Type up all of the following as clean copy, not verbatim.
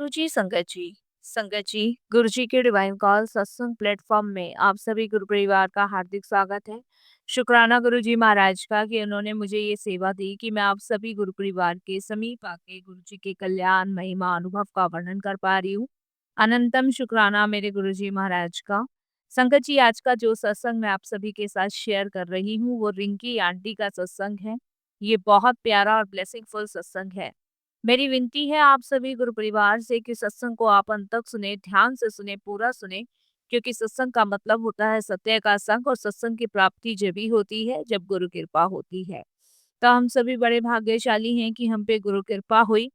गुरुजी संगत जी गुरुजी के divine call सत्संग प्लेटफॉर्म में आप सभी गुरु परिवार का हार्दिक स्वागत है। शुक्राना गुरुजी महाराज का कि उन्होंने मुझे ये सेवा दी कि मैं आप सभी गुरु परिवार के समीप आके गुरुजी के कल्याण महिमा अनुभव का वर्णन कर पा रही हूँ। अनंतम शुक्राना मेरे गुरुजी महाराज का। संगत जी, आज का जो सत्संग मैं आप सभी के साथ शेयर कर रही हूँ वो रिंकी आंटी का सत्संग है। ये बहुत प्यारा और ब्लेसिंगफुल सत्संग है। मेरी विनती है आप सभी गुरु परिवार से कि सत्संग को आप अंत तक सुने, ध्यान से सुने, पूरा सुने, क्योंकि सत्संग का मतलब होता है सत्य का संग, और सत्संग की प्राप्ति जब भी होती है जब गुरु कृपा होती है। तो हम सभी बड़े भाग्यशाली हैं कि हम पे गुरु कृपा हुई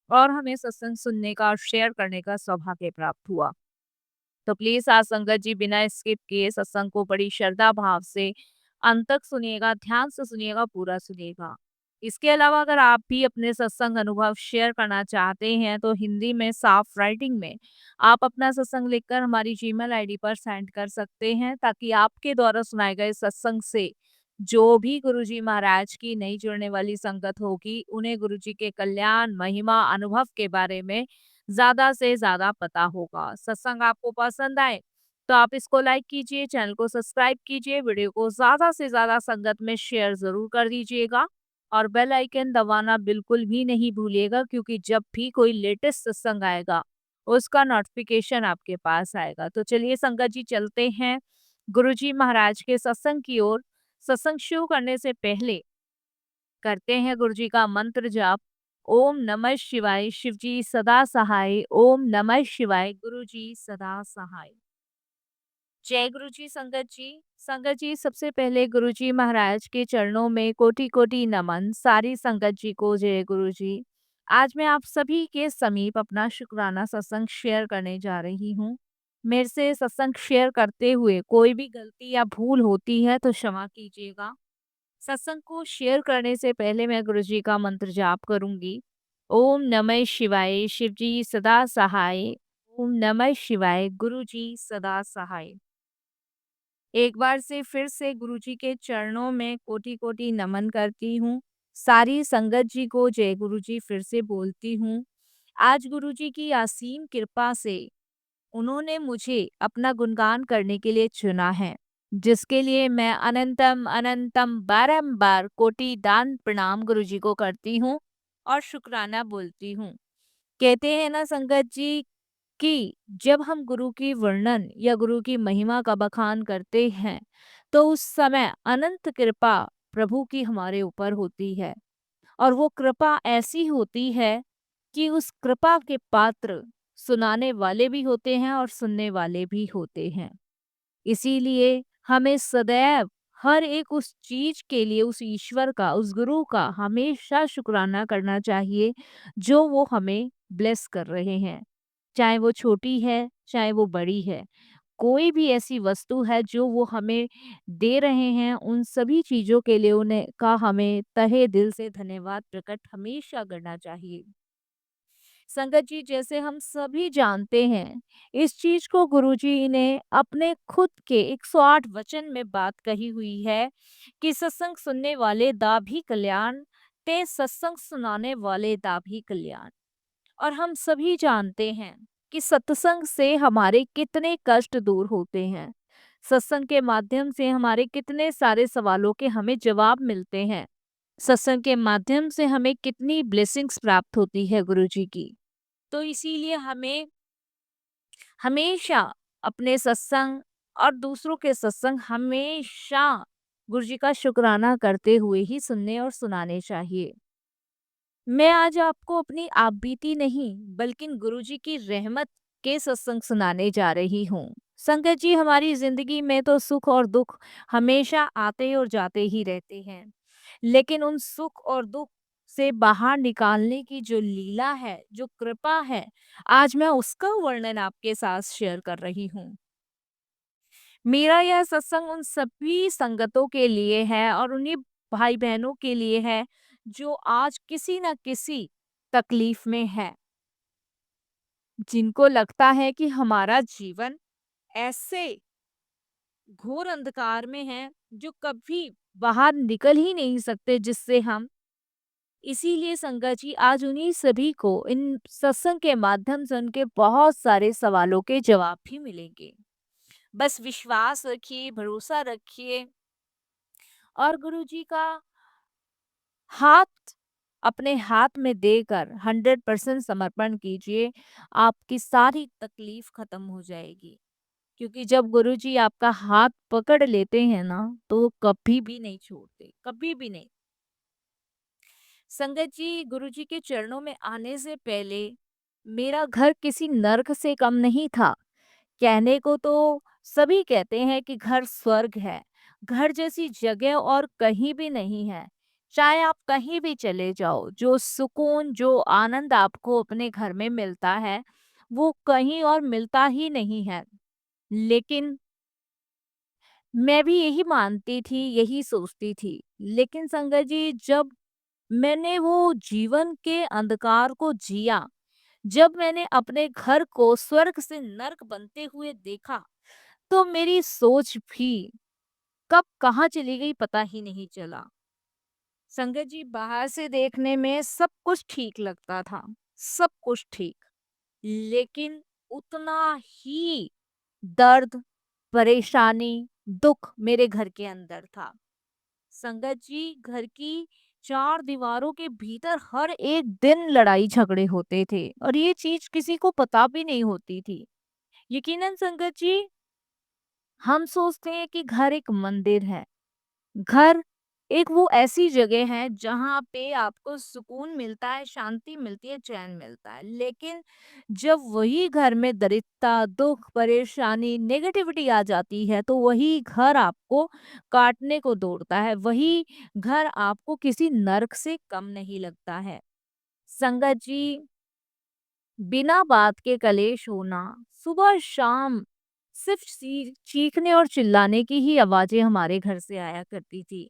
और हमें सत्संग सुनने का और शेयर करने का सौभाग्य प्राप्त हुआ। तो प्लीज आज संगत जी बिना स्किप किए सत्संग को बड़ी श्रद्धा भाव से अंत तक सुनिएगा, ध्यान से सुनिएगा, पूरा सुनिएगा। इसके अलावा अगर आप भी अपने सत्संग अनुभव शेयर करना चाहते हैं तो हिंदी में साफ राइटिंग में आप अपना सत्संग लिखकर हमारी जीमेल आईडी पर सेंड कर सकते हैं, ताकि आपके द्वारा सुनाए गए सत्संग से जो भी गुरुजी महाराज की नई जुड़ने वाली संगत होगी उन्हें गुरुजी के कल्याण महिमा अनुभव के बारे में ज्यादा से ज्यादा पता होगा। सत्संग आपको पसंद आए तो आप इसको लाइक कीजिए, चैनल को सब्सक्राइब कीजिए, वीडियो को ज्यादा से ज्यादा संगत में शेयर जरूर कर दीजिएगा और बेल आइकन दबाना बिल्कुल भी नहीं भूलिएगा, क्योंकि जब भी कोई लेटेस्ट सत्संग आएगा उसका नोटिफिकेशन आपके पास आएगा। तो चलिए संगत जी चलते हैं गुरुजी महाराज के सत्संग की ओर। सत्संग शुरू करने से पहले करते हैं गुरुजी का मंत्र जाप। ओम नमः शिवाय, शिवजी सदा सहाय। ओम नमः शिवाय, गुरुजी सदा सहाय। जय गुरुजी संगत जी। संगत जी, सबसे पहले गुरुजी महाराज के चरणों में कोटि कोटि नमन। सारी संगत जी को जय गुरुजी। आज मैं आप सभी के समीप अपना शुक्राना सत्संग शेयर करने जा रही हूँ। मेरे से सत्संग शेयर करते हुए कोई भी गलती या भूल होती है तो क्षमा कीजिएगा। सत्संग को शेयर करने से पहले मैं गुरुजी का मंत्र जाप करूंगी। ओम नमः शिवाय, शिवजी सदा सहाय। ओम नमः शिवाय, गुरुजी सदा सहाय। एक बार से फिर से गुरुजी के चरणों में कोटि कोटि नमन करती हूँ। सारी संगत जी को जय गुरुजी फिर से बोलती हूँ। आज गुरुजी की असीम कृपा से उन्होंने मुझे अपना गुणगान करने के लिए चुना है, जिसके लिए मैं अनंतम अनंतम बारंबार कोटि दान प्रणाम गुरुजी को करती हूँ और शुक्राना बोलती हूँ। कहते हैं ना संगत जी कि जब हम गुरु की वर्णन या गुरु की महिमा का बखान करते हैं तो उस समय अनंत कृपा प्रभु की हमारे ऊपर होती है, और वो कृपा ऐसी होती है कि उस कृपा के पात्र सुनाने वाले भी होते हैं और सुनने वाले भी होते हैं। इसीलिए हमें सदैव हर एक उस चीज के लिए उस ईश्वर का, उस गुरु का हमेशा शुक्राना करना चाहिए जो वो हमें ब्लेस कर रहे हैं। चाहे वो छोटी है, चाहे वो बड़ी है, कोई भी ऐसी वस्तु है जो वो हमें दे रहे हैं, उन सभी चीजों के लिए उन्हें का हमें तहे दिल से धन्यवाद प्रकट हमेशा करना चाहिए। संगत जी, जैसे हम सभी जानते हैं, इस चीज को गुरुजी ने अपने खुद के 108 वचन में बात कही हुई है कि सत्संग सुनने वाले दा भी कल्याण, ते सत्संग सुनाने वाले दा भी कल्याण। और हम सभी जानते हैं कि सत्संग से हमारे कितने कष्ट दूर होते हैं। सत्संग के माध्यम से हमारे कितने सारे सवालों के हमें जवाब मिलते हैं। सत्संग के माध्यम से हमें कितनी ब्लेसिंग्स प्राप्त होती है गुरुजी की। तो इसीलिए हमें हमेशा अपने सत्संग और दूसरों के सत्संग हमेशा गुरुजी का शुक्राना करते हुए ही सुनने और सुनाने चाहिए। मैं आज आपको अपनी आप बीती नहीं बल्कि गुरुजी की रहमत के सत्संग सुनाने जा रही हूँ। संगत जी, हमारी जिंदगी में तो सुख और दुख हमेशा आते और जाते ही रहते हैं, लेकिन उन सुख और दुख से बाहर निकालने की जो लीला है, जो कृपा है, आज मैं उसका वर्णन आपके साथ शेयर कर रही हूँ। मेरा यह सत्संग उन सभी संगतों के लिए है और उन्हीं भाई बहनों के लिए है जो आज किसी न किसी तकलीफ में है, जिनको लगता है कि हमारा जीवन ऐसे घोर अंधकार में है जो कभी बाहर निकल ही नहीं सकते, जिससे हम इसीलिए संगत जी आज उन्हीं सभी को इन सत्संग के माध्यम से उनके बहुत सारे सवालों के जवाब भी मिलेंगे। बस विश्वास रखिए, भरोसा रखिए और गुरु जी का हाथ अपने हाथ में देकर 100% समर्पण कीजिए। आपकी सारी तकलीफ खत्म हो जाएगी, क्योंकि जब गुरु जी आपका हाथ पकड़ लेते हैं ना, तो वो कभी भी नहीं छोड़ते, कभी भी नहीं। संगत जी, गुरु जी के चरणों में आने से पहले मेरा घर किसी नर्क से कम नहीं था। कहने को तो सभी कहते हैं कि घर स्वर्ग है, घर जैसी जगह और कहीं भी नहीं है। चाहे आप कहीं भी चले जाओ, जो सुकून, जो आनंद आपको अपने घर में मिलता है, वो कहीं और मिलता ही नहीं है। लेकिन मैं भी यही मानती थी, यही सोचती थी। लेकिन संगत जी, जब मैंने वो जीवन के अंधकार को जिया, जब मैंने अपने घर को स्वर्ग से नर्क बनते हुए देखा, तो मेरी सोच भी कब कहाँ चली गई पता ही नहीं चला। संगत जी, बाहर से देखने में सब कुछ ठीक लगता था, सब कुछ ठीक, लेकिन उतना ही दर्द, परेशानी, दुख मेरे घर के अंदर था। संगत जी, घर की चार दीवारों के भीतर हर एक दिन लड़ाई झगड़े होते थे और ये चीज किसी को पता भी नहीं होती थी। यकीनन संगत जी, हम सोचते हैं कि घर एक मंदिर है, घर एक वो ऐसी जगह है जहाँ पे आपको सुकून मिलता है, शांति मिलती है, चैन मिलता है। लेकिन जब वही घर में दरिद्रता, दुख, परेशानी, नेगेटिविटी आ जाती है, तो वही घर आपको काटने को दौड़ता है, वही घर आपको किसी नर्क से कम नहीं लगता है। संगत जी, बिना बात के कलेश होना, सुबह शाम सिर्फ चीखने और चिल्लाने की ही आवाजें हमारे घर से आया करती थी।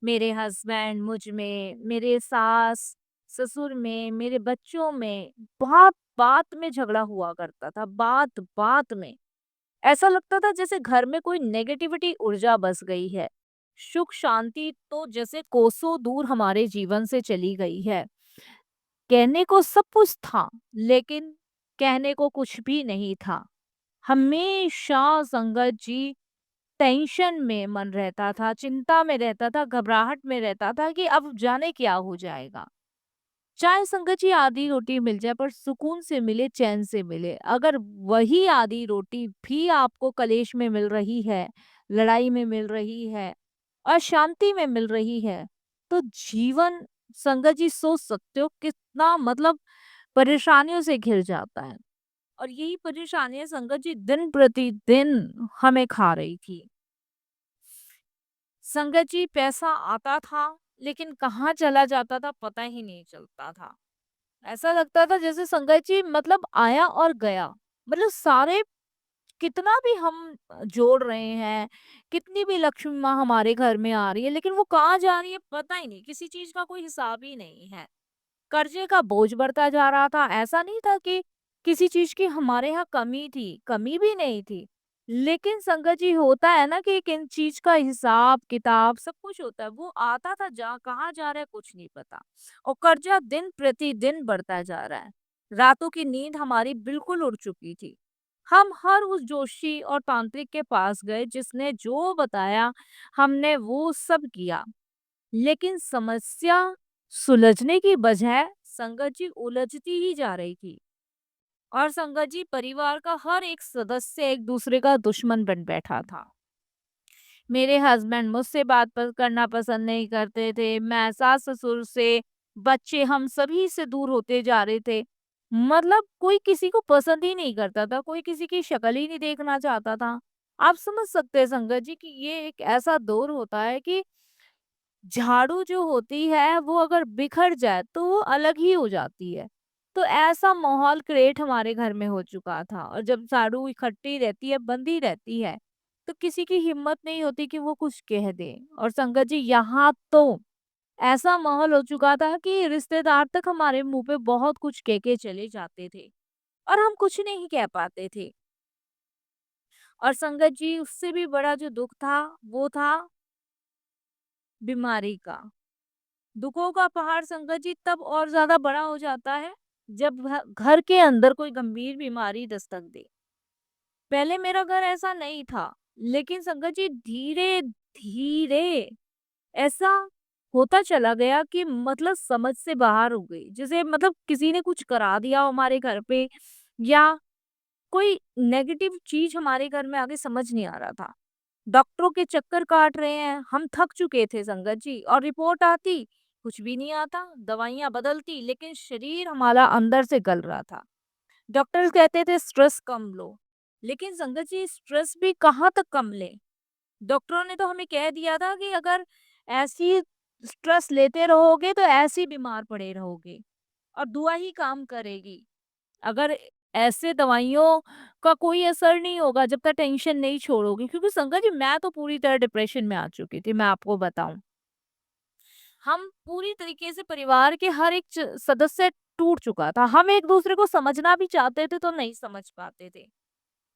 मेरे हस्बैंड मुझ में, मेरे सास ससुर में, मेरे बच्चों में बात बात में झगड़ा हुआ करता था, बात बात में। ऐसा लगता था जैसे घर में कोई नेगेटिविटी ऊर्जा बस गई है। सुख शांति तो जैसे कोसों दूर हमारे जीवन से चली गई है। कहने को सब कुछ था, लेकिन कहने को कुछ भी नहीं था। हमेशा संगत जी टेंशन में मन रहता था, चिंता में रहता था, घबराहट में रहता था कि अब जाने क्या हो जाएगा। चाहे संगत जी आधी रोटी मिल जाए, पर सुकून से मिले, चैन से मिले। अगर वही आधी रोटी भी आपको कलेश में मिल रही है, लड़ाई में मिल रही है, अशांति में मिल रही है, तो जीवन संगत जी सोच सकते हो कितना मतलब परेशानियों से घिर जाता है। और यही परेशानियां संगत जी दिन प्रतिदिन हमें खा रही थी। संगत जी, पैसा आता था, लेकिन कहाँ चला जाता था पता ही नहीं चलता था। ऐसा लगता था जैसे संगत जी मतलब आया और गया। मतलब सारे कितना भी हम जोड़ रहे हैं, कितनी भी लक्ष्मी माँ हमारे घर में आ रही है, लेकिन वो कहाँ जा रही है पता ही नहीं, किसी चीज का कोई हिसाब ही नहीं है। कर्जे का बोझ बढ़ता जा रहा था। ऐसा नहीं था कि किसी चीज की हमारे यहाँ कमी थी, कमी भी नहीं थी। लेकिन संगत जी, होता है ना कि किन चीज का हिसाब किताब सब कुछ होता है, वो आता था, जा कहाँ जा रहा है कुछ नहीं पता। और कर्जा दिन प्रतिदिन बढ़ता जा रहा है। रातों की नींद हमारी बिल्कुल उड़ चुकी थी। हम हर उस जोशी और तांत्रिक के पास गए, जिसने जो बताया हमने वो सब किया, लेकिन समस्या सुलझने की बजाय संगत जी उलझती ही जा रही थी। और संगत जी, परिवार का हर एक सदस्य एक दूसरे का दुश्मन बन बैठा था। मेरे हस्बैंड मुझसे करना पसंद नहीं करते थे, मैं सास ससुर से, बच्चे, हम सभी से दूर होते जा रहे थे। मतलब कोई किसी को पसंद ही नहीं करता था, कोई किसी की शक्ल ही नहीं देखना चाहता था। आप समझ सकते हैं संगत जी कि ये एक ऐसा दौर होता है कि झाड़ू जो होती है वो अगर बिखर जाए तो वो अलग ही हो जाती है। तो ऐसा माहौल क्रिएट हमारे घर में हो चुका था, और जब झाड़ू इकट्ठी रहती है, बंधी रहती है, तो किसी की हिम्मत नहीं होती कि वो कुछ कह दे। और संगत जी, यहाँ तो ऐसा माहौल हो चुका था कि रिश्तेदार तक हमारे मुंह पे बहुत कुछ कह के चले जाते थे और हम कुछ नहीं कह पाते थे। और संगत जी, उससे भी बड़ा जो दुख था वो था बीमारी का। दुखों का पहाड़ संकट जी तब और ज़्यादा बड़ा हो जाता है, जब घर के अंदर कोई गंभीर बीमारी दस्तक दे। पहले मेरा घर ऐसा नहीं था, लेकिन संगत जी धीरे-धीरे ऐसा होता चला गया कि मतलब समझ से बाहर हो गई। जैसे मतलब किसी ने कुछ करा दिया हो हमारे घर पे, या कोई नेगेटिव चीज़ हमारे घर में आके समझ नहीं आ रहा था। डॉक्टरों के चक्कर काट रहे हैं, हम थक चुके थे संगत जी, और रिपोर्ट आती, कुछ भी नहीं आता, दवाइयाँ बदलती, लेकिन शरीर हमारा अंदर से गल रहा था। डॉक्टर्स कहते थे स्ट्रेस कम लो, लेकिन संगत जी स्ट्रेस भी कहाँ तक कम ले। डॉक्टरों ने तो हमें कह दिया था कि अगर ऐसी स्ट्रेस लेते रहोगे तो ऐसे ही बीमार पड़े रहोगे, और दुआ ही काम करेगी। अगर ऐसे दवाइयों का कोई असर नहीं होगा जब तक टेंशन नहीं छोड़ोगे, क्योंकि संगत जी मैं तो पूरी तरह डिप्रेशन में आ चुकी थी, मैं आपको बताऊं। हम पूरी तरीके से परिवार के हर एक सदस्य टूट चुका था। हम एक दूसरे को समझना भी चाहते थे तो नहीं समझ पाते थे।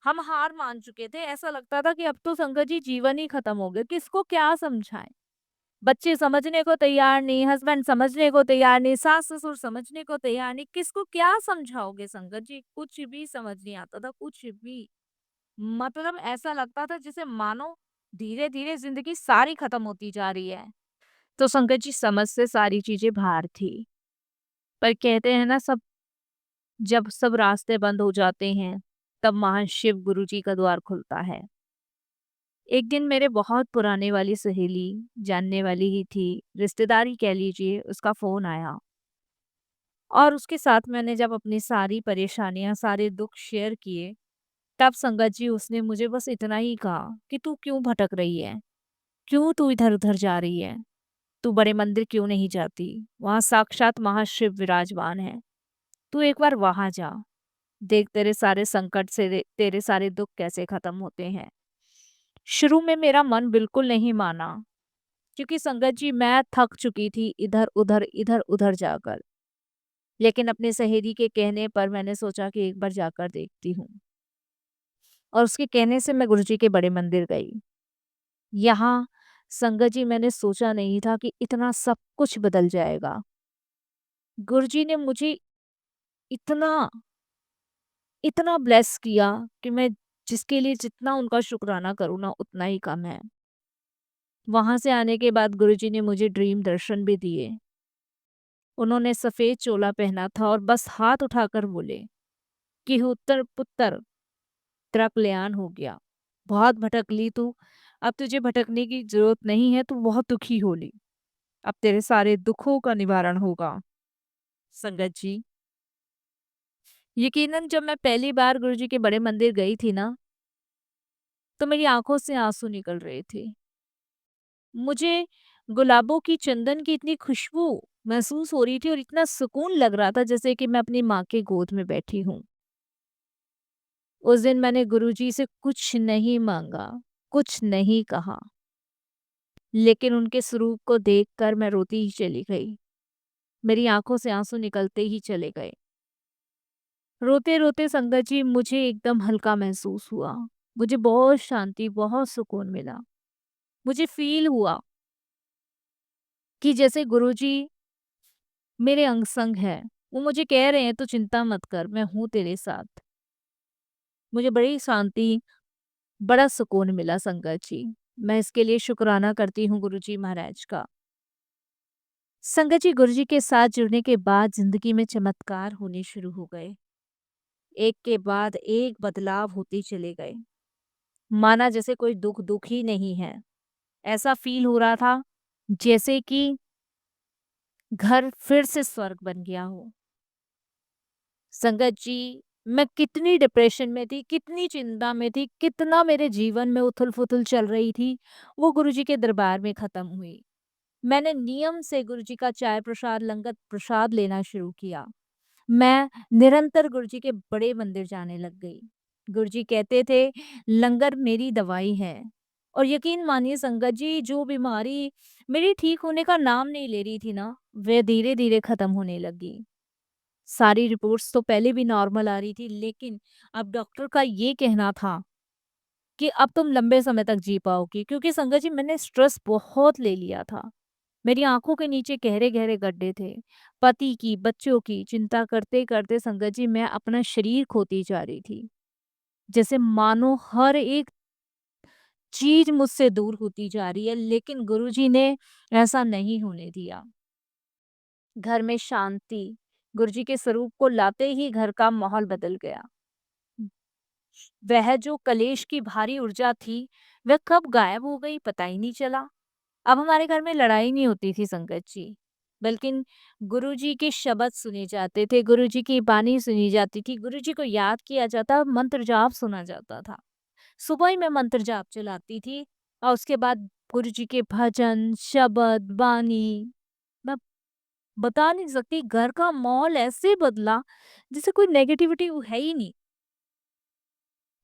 हम हार मान चुके थे, ऐसा लगता था कि अब तो संगत जी जीवन ही खत्म हो गया, किसको क्या समझाएं। बच्चे समझने को तैयार नहीं, हस्बैंड समझने को तैयार नहीं, सास ससुर समझने को तैयार नहीं, किसको क्या समझाओगे संगत जी, कुछ भी समझ नहीं आता था, कुछ भी। मतलब ऐसा लगता था जैसे मानो धीरे धीरे जिंदगी सारी खत्म होती जा रही है। तो संगत जी समझ से सारी चीजें बाहर थी, पर कहते हैं ना, सब जब सब रास्ते बंद हो जाते हैं, तब महान शिव गुरु जी का द्वार खुलता है। एक दिन मेरे बहुत पुराने वाली सहेली, जानने वाली ही थी, रिश्तेदारी कह लीजिए, उसका फोन आया, और उसके साथ मैंने जब अपनी सारी परेशानियां, सारे दुख शेयर किए, तब संगत जी उसने मुझे बस इतना ही कहा कि तू क्यों भटक रही है, क्यों तू इधर उधर जा रही है, तू बड़े मंदिर क्यों नहीं जाती, वहां साक्षात महाशिव विराजमान है, तू एक बार वहां जा, देख तेरे सारे संकट से तेरे सारे दुख कैसे खत्म होते हैं। शुरू में मेरा मन बिल्कुल नहीं माना, क्योंकि संगत जी मैं थक चुकी थी इधर उधर जाकर। लेकिन अपने सहेली के कहने पर मैंने सोचा कि एक बार जाकर देखती हूँ, और उसके कहने से मैं गुरुजी के बड़े मंदिर गई। यहाँ संगत जी मैंने सोचा नहीं था कि इतना सब कुछ बदल जाएगा। गुरुजी ने मुझे इतना इतना ब्लेस किया कि मैं जिसके लिए जितना उनका शुक्राना करूँ ना उतना ही कम है। वहां से आने के बाद गुरुजी ने मुझे ड्रीम दर्शन भी दिए। उन्होंने सफेद चोला पहना था और बस हाथ उठाकर बोले कि उत्तर पुत्र, तेरा कल्याण हो गया। बहुत भटक ली तू, अब तुझे भटकने की जरूरत नहीं है, तू बहुत दुखी हो ली, अब तेरे सारे दुखों का निवारण होगा। संगत जी, यकीनन जब मैं पहली बार गुरुजी के बड़े मंदिर गई थी ना, तो मेरी आंखों से आंसू निकल रहे थे। मुझे गुलाबों की, चंदन की इतनी खुशबू महसूस हो रही थी, और इतना सुकून लग रहा था जैसे कि मैं अपनी माँ के गोद में बैठी हूँ। उस दिन मैंने गुरुजी से कुछ नहीं मांगा, कुछ नहीं कहा, लेकिन उनके स्वरूप को देखकर मैं रोती ही चली गई। मेरी आंखों से आंसू निकलते ही चले गए। रोते रोते संगत जी मुझे एकदम हल्का महसूस हुआ। मुझे बहुत शांति, बहुत सुकून मिला। मुझे फील हुआ कि जैसे गुरुजी मेरे अंग संग है। वो मुझे कह रहे हैं, तो चिंता मत कर, मैं हूं तेरे साथ। मुझे बड़ी शांति, बड़ा सुकून मिला संगत जी। मैं इसके लिए शुक्राना करती हूँ गुरुजी महाराज का। संगत जी, गुरुजी के साथ जुड़ने के बाद जिंदगी में चमत्कार होने शुरू हो गए। एक के बाद एक बदलाव होते चले गए। माना जैसे कोई दुख दुख ही नहीं है। ऐसा फील हो रहा था जैसे कि घर फिर से स्वर्ग बन गया हो। संगत जी, मैं कितनी डिप्रेशन में थी, कितनी चिंता में थी, कितना मेरे जीवन में उथल-पुथल चल रही थी, वो गुरुजी के दरबार में खत्म हुई। मैंने नियम से गुरुजी का चाय प्रसाद, लंगर प्रसाद लेना शुरू किया। मैं निरंतर गुरुजी के बड़े मंदिर जाने लग गई। गुरुजी कहते थे, लंगर मेरी दवाई है। और यकीन मानिए संगत जी, जो बीमारी मेरी ठीक होने का नाम नहीं ले रही थी ना, वह धीरे-धीरे खत्म होने लगी। सारी रिपोर्ट्स तो पहले भी नॉर्मल आ रही थी, लेकिन अब डॉक्टर का ये कहना था कि अब तुम लंबे समय तक जी पाओगी, क्योंकि संगत जी मैंने स्ट्रेस बहुत ले लिया था। मेरी आँखों के नीचे गहरे-गहरे गड्ढे थे। पति की, बच्चों की चिंता करते-करते संगत जी मैं अपना शरीर खोती जा रही थी। जैसे मानो हर एक चीज़ मुझसे दूर होती जा रही है, लेकिन गुरुजी ने ऐसा नहीं होने दिया। घर में शांति, गुरुजी के स्वरूप को लाते ही घर का माहौल बदल गया। वह जो कलेश की भारी ऊर्जा थी, वह कब गायब हो गई पता ही नहीं चला। अब हमारे घर में लड़ाई नहीं होती थी संगत जी, बल्कि गुरुजी के शब्द सुने जाते थे, गुरुजी की बानी सुनी जाती थी, गुरुजी को याद किया जाता, मंत्र जाप सुना जाता था। सुबह ही मैं मंत्र जाप चलाती थी और उसके बाद गुरुजी के भजन, शब्द, बानी, मैं बता नहीं सकती घर का माहौल ऐसे बदला जैसे कोई नेगेटिविटी है ही नहीं।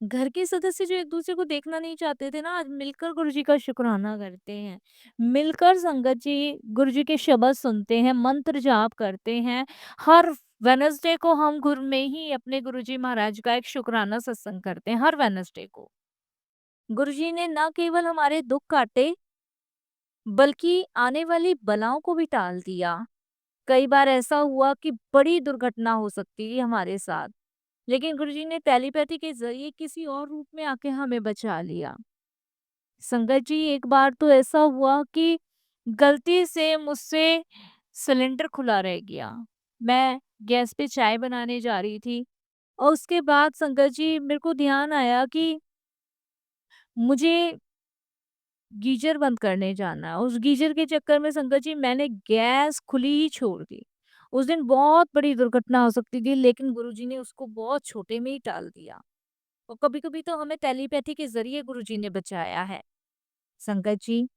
घर के सदस्य जो एक-दूसरे को देखना नहीं चाहते थे ना, आज मिलकर गुरुजी का शुक्राना करते हैं। मिलकर संगत जी गुरुजी के शब्द सुनते हैं, मंत्र जाप करते हैं। हर वेडनेसडे को हम घर में ही अपने गुरुजी महाराज का एक शुक्राना सत्संग करते हैं, हर वेडनेसडे को। गुरुजी ने ना केवल हमारे दुख काटे, बल्कि आने वाली बलाओं को भी टाल दिया। कई बार ऐसा हुआ कि बड़ी दुर्घटना हो सकती थी हमारे साथ, लेकिन गुरुजी ने टेलीपैथी के ज़रिए किसी और रूप में आके हमें बचा लिया। संगत जी एक बार तो ऐसा हुआ कि गलती से मुझसे सिलेंडर खुला रह गया। मैं गैस पे चाय बनाने जा रही थी और उसके बाद संगत जी मेरे को ध्यान आया कि मुझे गीज़र बंद करने जाना है। उस गीज़र के चक्कर में संगत जी मैंने गैस खुली ही छोड़ दी। उस दिन बहुत बड़ी दुर्घटना हो सकती थी, लेकिन गुरुजी ने उसको बहुत छोटे में ही टाल दिया। और कभी-कभी तो हमें टेलीपैथी के ज़रिए गुरुजी ने बचाया है। संगत जी,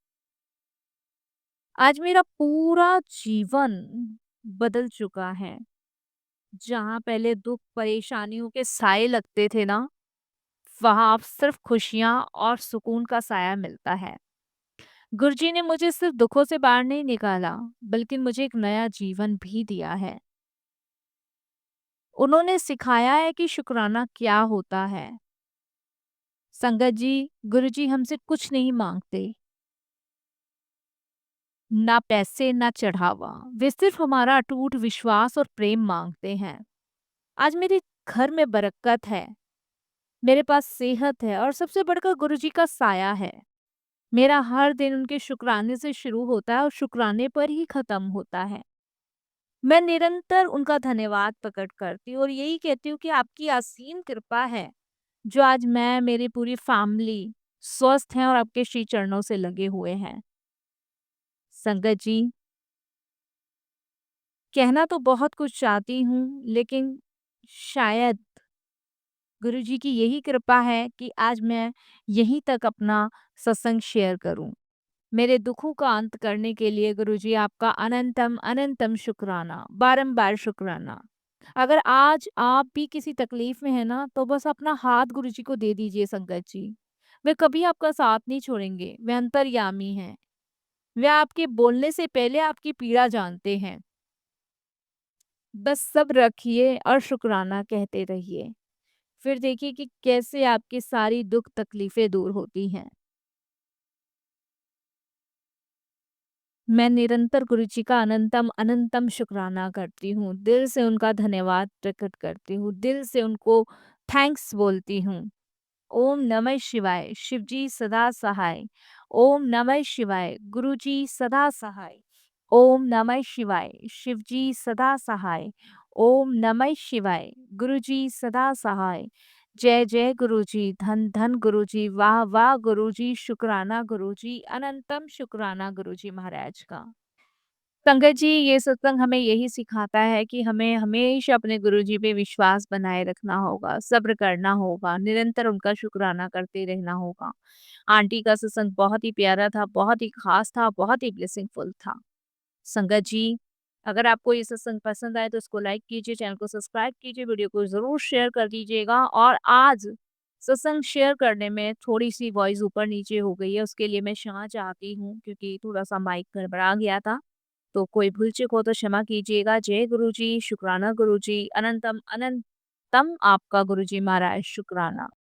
आज मेरा पूरा जीवन बदल चुका है। जहाँ पहले दुःख, परेशानियों के साए लगते थे ना, वहाँ अब सिर्फ़ खुशियाँ और सुकून का साया मिलता है। गुरुजी ने मुझे सिर्फ़ दुखों से बाहर नहीं निकाला, बल्कि मुझे एक नया जीवन भी दिया है। उन्होंने सिखाया है कि शुक्राना क्या होता है। संगत जी, गुरुजी हमसे कुछ नहीं माँगते, ना पैसे, ना चढ़ावा। वे सिर्फ़ हमारा अटूट विश्वास और प्रेम माँगते हैं। आज मेरे घर में बरकत है, मेरे पास सेहत है और सबसे बढ़कर गुरुजी का साया है। मेरा हर दिन उनके शुक्राने से शुरू होता है और शुक्राने पर ही ख़त्म होता है। मैं निरंतर उनका धन्यवाद प्रकट करती हूँ और यही कहती हूँ कि आपकी असीम कृपा है, जो आज मैं, मेरी पूरी फैमिली स्वस्थ हैं और आपके श्री चरणों से लगे हुए हैं। संगत जी, कहना तो बहुत कुछ चाहती हूँ, लेकिन शायद गुरुजी की यही कृपा है कि आज मैं यहीं तक अपना सत्संग शेयर करूँ। मेरे दुखों का अंत करने के लिए गुरुजी आपका अनंतम अनंतम शुक्राना, बारंबार शुक्राना। अगर आज आप भी किसी तकलीफ में हैं ना, तो बस अपना हाथ गुरुजी को दे दीजिए संगत जी। वे कभी आपका साथ नहीं छोड़ेंगे, वे अंतर्यामी हैं। वे आपके बोलने से पहले आपकी पीड़ा जानते हैं। बस सब्र रखिए और शुक्राना कहते रहिए। फिर देखिए कि कैसे आपकी सारी दुख तकलीफें दूर होती हैं। मैं निरंतर गुरुजी का अनंतम अनंतम शुक्राना करती हूँ। दिल से उनका धन्यवाद प्रकट करती हूँ। दिल से उनको थैंक्स बोलती हूँ। ओम नमः शिवाय, शिवजी सदा सहाय। ओम नमः शिवाय, गुरुजी सदा सहाय। ओम नमः शिवाय, शिवजी सदा सहाय। ओम नमः शिवाय, गुरुजी सदा सहाय। जय जय गुरुजी, धन धन गुरुजी, वाह वाह गुरुजी, शुक्राना गुरुजी, अनंतम शुक्राना गुरुजी महाराज का। संगत जी, ये सत्संग हमें यही सिखाता है कि हमें हमेशा अपने गुरुजी पे विश्वास बनाए रखना होगा, सब्र करना होगा, निरंतर उनका शुक्राना करते रहना होगा। आंटी का सत्संग बहुत ही प्यारा था, बहुत ही खास था, बहुत ही ब्लेसिंगफुल था। संगत जी, अगर आपको ये सत्संग पसंद आए तो इसको लाइक कीजिए, चैनल को सब्सक्राइब कीजिए, वीडियो को ज़रूर शेयर कर दीजिएगा और आज सत्संग शेयर करने में थोड़ी-सी वॉइस ऊपर-नीचे हो गई है, उसके लिए मैं क्षमा चाहती हूँ क्योंकि थोड़ा-सा माइक गड़बड़ा गया था। तो कोई भूल-चूक हो तो क्षमा कीजिएगा। जय गुरुजी, शुक्राना गुरुजी, अनंतम अनंतम आपका गुरुजी महाराज शुक्राना।